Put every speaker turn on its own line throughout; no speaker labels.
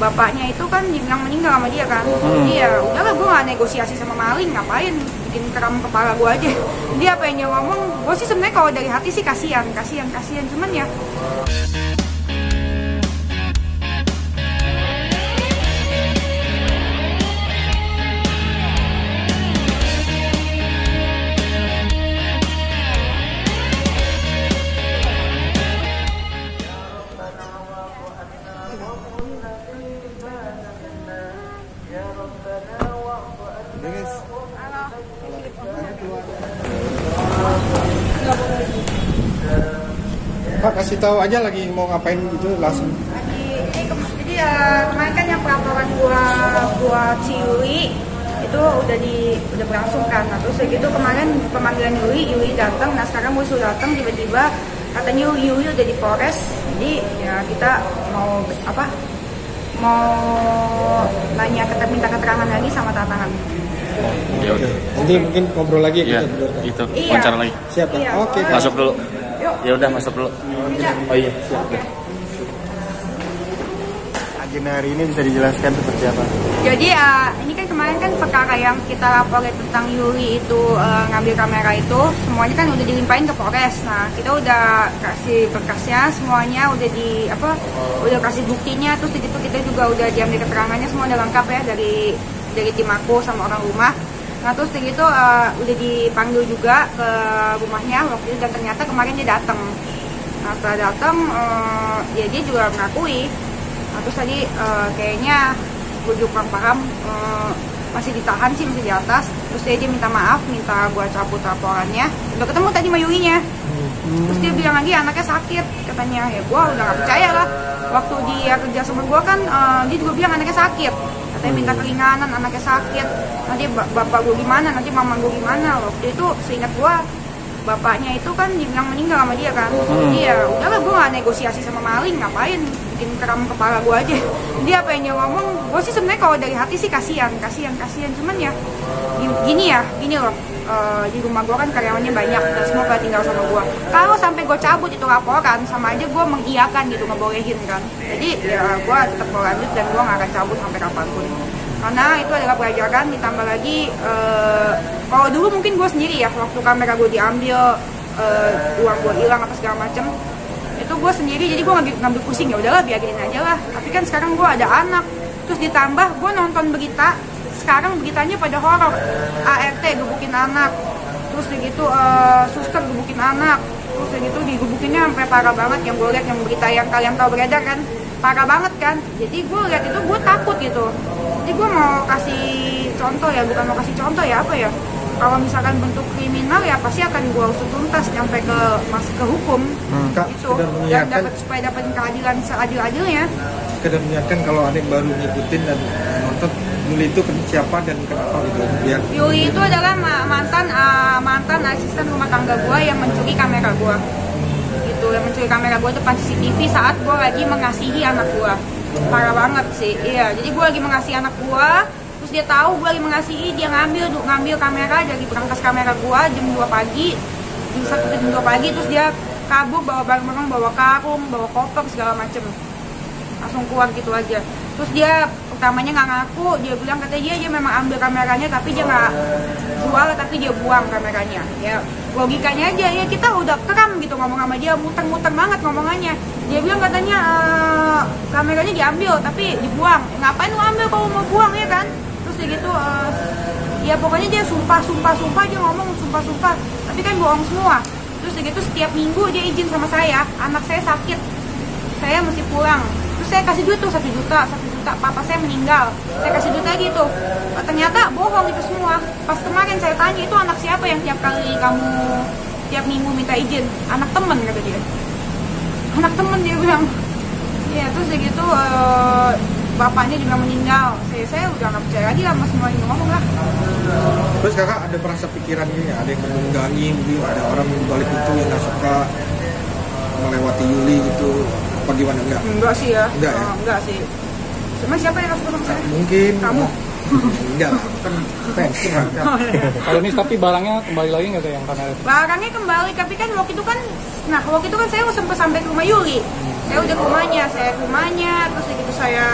bapaknya itu kan dibilang meninggal sama dia kan. Jadi ya udahlah, gue gak negosiasi sama maling, ngapain bikin keram kepala gue aja. Dia apa yang dia ngomong, gue sih sebenarnya kalau dari hati sih kasihan, cuman ya
Pak, kasih tahu aja lagi mau ngapain gitu langsung.
Jadi kemarin kan yang pelaporan buat si Yuli itu udah berlangsung kan. Nah, terus gitu kemarin pemanggilan Yuli datang. Nah sekarang gue sudah datang, tiba-tiba katanya Yuli udah di Polres. Jadi ya kita mau nanya, minta keterangan lagi sama tantangan.
Ya udah.
Nanti mungkin ngobrol lagi
ya,
kita
itu wawancara lagi.
Siap.
Iya,
Oke.
Masuk dulu. Ya udah, masuk dulu. Oh iya, siap.
Okay.
Agenda hari ini bisa dijelaskan seperti apa?
Jadi ini kan kemarin kan perkara yang kita laporin tentang Yuli itu ngambil kamera itu semuanya kan udah dilimpahin ke Polres. Nah kita udah kasih berkasnya semuanya, udah kasih buktinya, terus gitu kita juga udah diambil keterangannya, semua udah lengkap ya dari tim aku sama orang rumah. Nah terus gitu udah dipanggil juga ke rumahnya waktu itu, dan ternyata kemarin dia datang. Nah setelah datang ya dia juga mengakui. Nah terus tadi kayaknya gue juga kurang paham, masih ditahan sih, masih di atas. Terus dia minta maaf, minta gue cabut laporannya. Udah ketemu tadi sama Yulinya. Terus dia bilang lagi anaknya sakit katanya. Ya gue udah gak percaya lah. Waktu dia kerja sama gue kan dia juga bilang anaknya sakit. Katanya minta keringanan, anaknya sakit. Nanti bapak gue gimana, nanti mama gue gimana. Waktu itu seingat gue bapaknya itu kan dibilang meninggal sama dia kan. Jadi ya udahlah, gue gak negosiasi sama maling, ngapain bikin keram kepala gue aja. Dia apa yang dia ngomong, gue sih sebenarnya kalau dari hati sih kasihan, cuman ya gini loh. Di rumah gue kan karyawannya banyak dan semua pada tinggal sama gue. Kalau sampai gue cabut itu laporan, sama aja gue mengiyakan gitu, ngebolehin kan. Jadi ya gue tetap mau lanjut dan gue gak akan cabut sampai kapanpun. Karena itu adalah pelajaran, ditambah lagi kalau dulu mungkin gue sendiri ya, waktu kamera gue diambil, uang gue hilang apa segala macem, itu gue sendiri, jadi gue ngambil pusing, ya udahlah biarin aja lah. Tapi kan sekarang gue ada anak, terus ditambah gue nonton berita, sekarang beritanya pada horor, ART gebukin anak, terus begitu suster gebukin anak, terus begitu digebukinnya sampai parah banget. Yang gue lihat, yang berita yang kalian tahu beredar kan, parah banget kan. Jadi gue lihat itu gue takut gitu. Jadi gue mau kasih contoh ya, bukan mau kasih contoh ya, apa ya, kalau misalkan bentuk kriminal ya pasti akan gue usut tuntas sampai ke hukum itu, dan supaya dapat keadilan seadil-adilnya.
Sekedar mengingatkan kalau ada yang baru ngikutin dan nonton, Yuli itu siapa dan kenapa gitu biar.
Yuli itu adalah mantan asisten rumah tangga gue yang mencuri kamera gue. Gitu, yang mencuri kamera gue depan CCTV saat gue lagi mengasihi anak gue. Parah banget sih. Iya, jadi gue lagi mengasihi anak gue, terus dia tahu gue lagi mengasihi, dia ngambil kamera dari berangkas kamera gue jam 2 pagi, jam 1 jam 2 pagi, terus dia kabur bawa barang-barang, bawa karung, bawa koper segala macem, langsung keluar gitu aja. Terus dia pertamanya nggak ngaku, dia bilang katanya dia memang ambil kameranya tapi dia nggak jual, tapi dia buang kameranya. Ya logikanya aja ya, kita udah keram gitu ngomong sama dia, muter-muter banget ngomongannya. Dia bilang katanya kameranya diambil tapi dibuang. Ngapain lu ambil kalau mau buang ya kan? Terus dia gitu ya pokoknya dia sumpah dia ngomong sumpah, tapi kan bohong semua. Terus dia gitu setiap minggu dia izin sama saya, anak saya sakit, saya mesti pulang. Terus saya kasih duit tuh 1 juta, papa saya meninggal, saya kasih duit lagi tuh. Ternyata bohong itu semua. Pas kemarin saya tanya, itu anak siapa yang tiap kali kamu tiap minggu minta izin? Anak temen, kata dia. Anak temen, dia bilang. Ya terus dia gitu bapaknya juga meninggal. Saya udah nggak percaya lagi lah mas, semua ini ngomong lah.
Terus kakak ada merasa pikiran gini, ada yang menunggangi, mungkin ada orang di balik itu yang nggak suka melewati Yuli gitu, apa gimana?
Enggak sih ya.
Enggak
sih. Cuma siapa yang harus sama saya?
Mungkin
kamu.
Enggak, kan fans kan.
Kalau ini tapi barangnya kembali lagi nggak yang karena
barangnya kembali, tapi kan waktu itu kan saya sempat sampai ke rumah Yuli. Saya udah ke rumahnya, terus begitu saya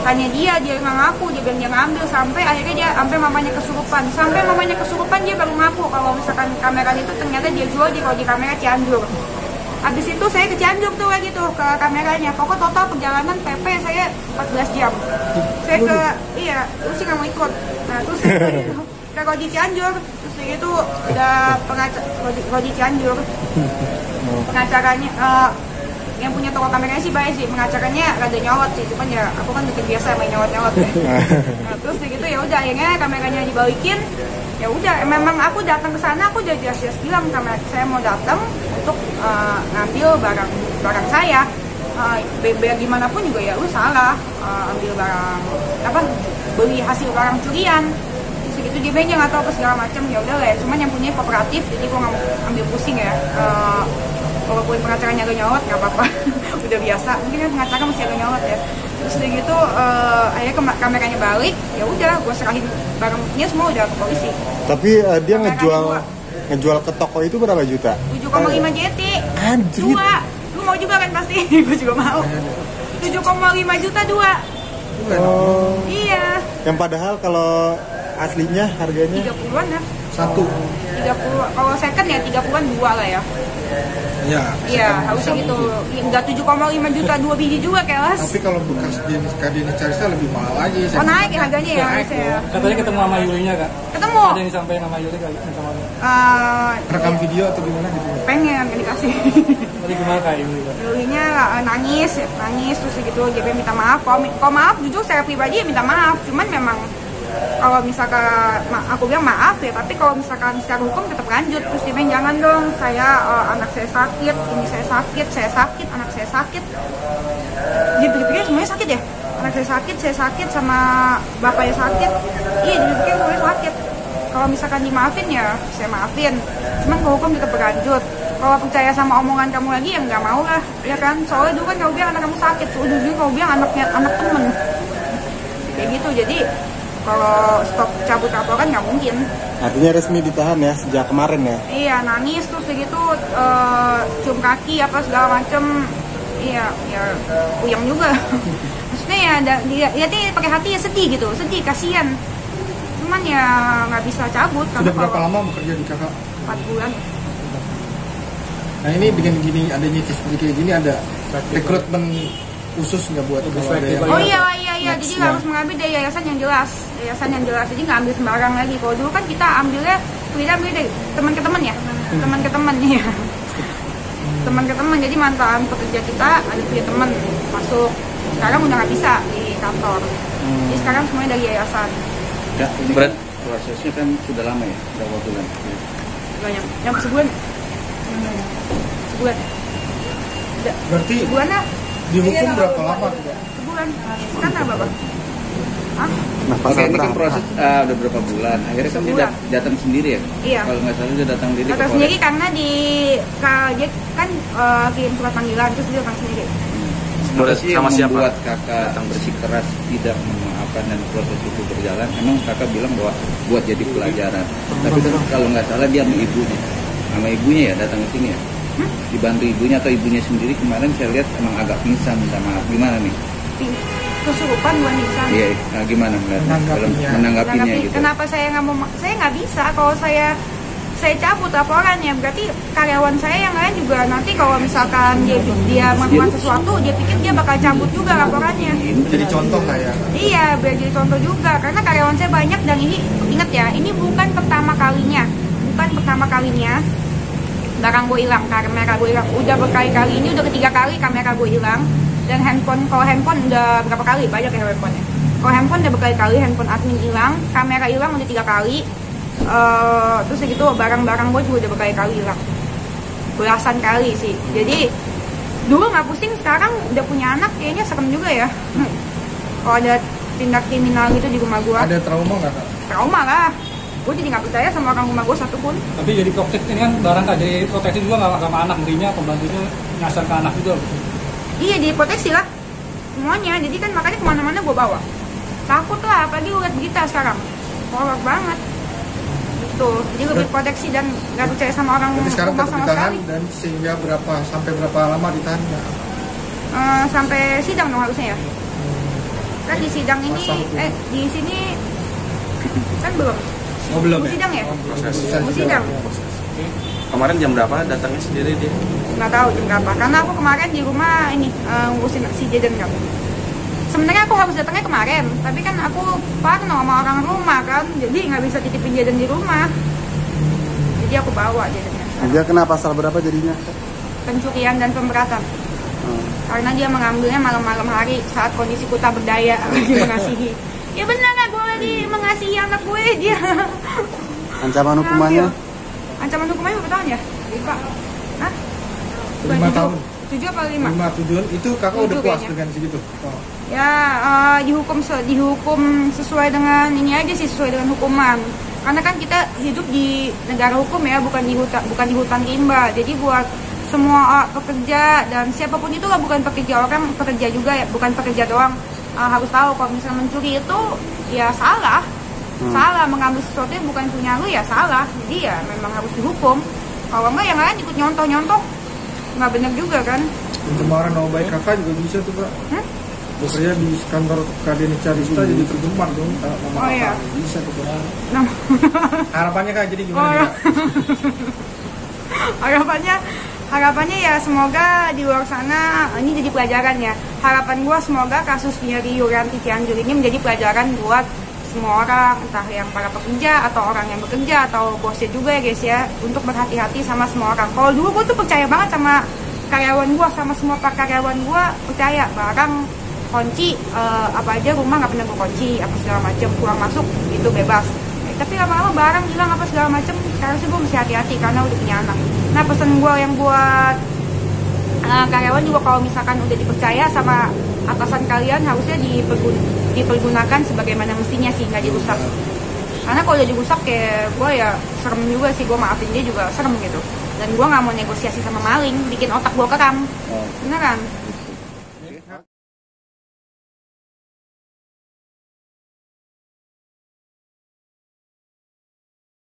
tanya dia nggak ngaku, dia bilang dia ngambil, sampai akhirnya dia sampai mamanya kesurupan dia baru ngaku kalau misalkan kamera itu ternyata dia jual kalau di kamera Cianjur. Habis itu saya ke Cianjur tuh lagi tuh ke kameranya. Pokok total perjalanan PP saya 14 jam. Saya ke lu sih nggak mau ikut. Nah terus saya ke Rodi Cianjur, terus itu udah Rodi Cianjur. Pengacaranya yang punya toko kameranya sih baik sih, pengacaranya rada nyolot sih, cuman ya aku kan udah biasa main nyolot ya. Nah, terus gitu ya udah akhirnya kameranya dibalikin. Ya udah, memang aku datang ke sana aku udah jelas-jelas bilang kamera saya mau datang untuk ngambil barang saya. Biar gimana pun juga ya lu salah ambil barang beli hasil barang curian. Terus gitu dia bilang nggak tahu apa segala macam. Ya udah lah, cuman yang punya kooperatif jadi gua nggak mau ambil pusing ya. Walaupun pengacaranya agak nyolot nggak apa-apa. Udah biasa, mungkin kan pengacara masih agak nyolot ya. Terus dari gitu akhirnya kameranya balik, ya udah gue serahin barangnya semua udah ke polisi.
Tapi dia ngejual ke toko itu berapa juta?
7,5 JT.
Anjir.
2. Lu mau juga kan pasti? Gue juga mau. 7,5 juta 2.
Oh.
Iya.
Yang padahal kalau aslinya harganya
30-an ya.
1.
30. Kalau second ya 30-an 2 lah ya. Iya, harusnya gitu. Enggak 7,5 juta 2 biji juga kelas.
Tapi kalau bekas jenis Kadeni Carisa lebih mahal lagi.
Oh naik ya harganya ya harusnya.
Katanya ketemu sama Yulinya kak?
Ketemu.
Ada yang sampai nama Yuli kak?
Rekam video atau gimana gitu?
Pengen dikasih.
Tadi gimana kak Yuli kak?
Yulinya nangis terus gitu dia minta maaf. Kalau maaf jujur saya pribadi ya minta maaf. Cuman memang kalau misalkan aku bilang maaf ya, tapi kalau misalkan secara hukum tetap lanjut. Terus dia bilang jangan dong, saya anak saya sakit, ini saya sakit, anak saya sakit. Dia pikir semuanya sakit ya, anak saya sakit sama bapaknya sakit. Iya dia pikir semuanya sakit. Kalau misalkan dimaafin ya saya maafin, cuman kalau hukum tetap berlanjut. Kalau percaya sama omongan kamu lagi ya nggak mau lah, ya kan? Soalnya dulu kan kamu bilang anak kamu sakit, dulu kamu bilang anak temen kayak gitu. Jadi kalau stop cabut laporan nggak mungkin.
artinya resmi ditahan ya sejak kemarin ya?
Iya, nangis terus gitu, cium kaki apa segala macem. Iya, ya puyeng juga. Maksudnya ya dia pakai hati ya sedih gitu, sedih, kasihan. Cuman ya nggak bisa cabut.
Sudah berapa lama bekerja di kakak?
4 bulan.
Nah ini dengan gini adanya seperti kayak gini ada rekrutmen khusus nggak buat kalau ada yang
Oh iya, jadi harus mengambil dari yayasan yang jelas, jadi nggak ambil sembarang lagi. Kalau dulu kan kita ambil dari teman ke teman ya, teman ke teman ya, teman ke teman. Jadi mantan pekerja kita ada punya teman masuk, sekarang udah nggak bisa di kantor, jadi sekarang semuanya dari yayasan.
Ya, ini kan prosesnya kan sudah lama ya, berapa bulan?
Banyak, yang sebulan.
berarti
Sebulan lah.
dihukum berapa lama tuh?
Sebulan. Karena Bapak? Hah?
Oke, ini kan proses udah berapa bulan. Akhirnya kan dia datang sendiri ya?
Iya.
Kalau nggak salah dia datang sendiri.
Datang sendiri karena dia kan kirim surat panggilan terus dia datang sendiri.
Sebenarnya sih yang Sama siapa? membuat kakak datang bersikeras tidak memaafkan dan proses itu berjalan. Emang kakak bilang bahwa buat jadi pelajaran. Tapi kan kalau nggak salah dia sama ibunya ya datang ke sini ya. Dibantu ibunya atau ibunya sendiri kemarin saya lihat emang agak pingsan, minta maaf. Gimana nih?
Kesurupan bukan pingsan.
Iya, nah gimana menanggapinya gitu?
Kenapa saya nggak mau? Saya nggak bisa kalau saya cabut laporannya, berarti karyawan saya yang lain juga nanti kalau misalkan dia melakukan sesuatu, dia pikir dia bakal cabut juga laporannya.
Jadi contoh lah ya.
Iya, biar jadi contoh juga, karena karyawan saya banyak dan ini ingat ya, ini bukan pertama kalinya barang gue hilang, kamera gue hilang. Udah berkali-kali, ini udah ketiga kali kamera gue hilang. Dan kalau handphone udah berapa kali, banyak ya handphonenya. Kalau handphone udah berkali-kali, handphone admin hilang, kamera hilang udah 3 kali. Terus gitu barang-barang gue juga udah berkali-kali hilang, belasan kali sih. Jadi dulu nggak pusing, sekarang udah punya anak kayaknya serem juga ya. Kalau ada tindak kriminal gitu di rumah gue.
Ada trauma nggak kak?
Trauma lah, gue jadi nggak percaya sama orang rumah gue satupun.
Tapi jadi proteksi ini kan barang kak, jadi proteksi juga nggak sama anak, dirinya pembantunya nyasar ke anak juga gitu.
Iya, jadi proteksi lah semuanya. Jadi kan makanya kemana-mana gue bawa. Takut lah, apalagi gue liat berita sekarang, horor banget gitu. Jadi lebih proteksi dan nggak percaya sama orang
Jadi sekarang
rumah
tetap
sama
ditahan
sekali.
dan sehingga sampai berapa lama ditahan?
Sampai sidang dong harusnya ya. Kan di sidang ini, di sini kan belum.
Oh belum
Mau
ya?
sidang ya?
Proses.
Mau sidang.
Kemarin jam berapa datangnya sendiri dia?
Nggak tahu jam berapa. Karena aku kemarin di rumah ini ngurusin si Jaden kan. Sebenarnya aku harus datangnya kemarin, tapi kan aku parno sama orang rumah kan, jadi nggak bisa titipin Jaden di rumah. Jadi aku bawa Jadennya.
Dia kena pasal berapa jadinya?
Pencurian dan pemberatan. Karena dia mengambilnya malam-malam hari saat kondisiku tak berdaya lagi mengasihi. Ya benar lah, gue lagi mengasihi anak gue, dia
Ancaman hukumannya?
ancaman hukumannya berapa tahun ya? Lupa. Hah?
5 tahun.
7 apa 5?
5 tujuan itu kakak udah
7
puas
kayaknya.
dengan segitu. Oh.
Ya dihukum sesuai dengan ini aja sih, sesuai dengan hukuman. Karena kan kita hidup di negara hukum ya, bukan di hutan rimba. Jadi buat semua pekerja dan siapapun itu lah, bukan pekerja orang, pekerja juga ya, bukan pekerja doang, harus tahu kalau misalnya mencuri itu ya salah. Salah, mengambil sesuatu yang bukan punya lu ya salah. Jadi ya memang harus dihukum. Kalau enggak yang lain ikut nyontoh-nyontoh, nggak benar juga kan.
Pencemaran nama baik kakak juga bisa tuh kak. Bekerja di kantor Kadin Carista jadi tergemar dong nama
Oh, iya.
kakak. Bisa tuh kak.
Nah,
Harapannya kak jadi gimana
Oh,
nih,
iya.
kak?
harapannya ya semoga di luar sana ini jadi pelajaran ya. Harapan gua semoga kasusnya Rio Rianti Cianjur ini menjadi pelajaran buat semua orang, entah yang para pekerja atau orang yang bekerja atau bosnya juga ya guys ya, untuk berhati-hati sama semua orang. Kalau dulu gue tuh percaya banget sama karyawan gue, sama semua pak karyawan gue, percaya barang kunci apa aja rumah nggak pernah gue kunci apa segala macem, pulang masuk itu bebas. Tapi lama-lama barang hilang apa segala macem, sekarang sih gue mesti hati-hati karena udah punya anak. Nah pesan gue yang buat karyawan juga, kalau misalkan udah dipercaya sama atasan kalian, harusnya dipergunakan sebagaimana mestinya sih, nggak dirusak. Karena kalau udah dirusak kayak gue ya serem juga sih, gue maafin dia juga serem gitu. Dan gue nggak mau negosiasi sama maling, bikin otak gue keram. Beneran.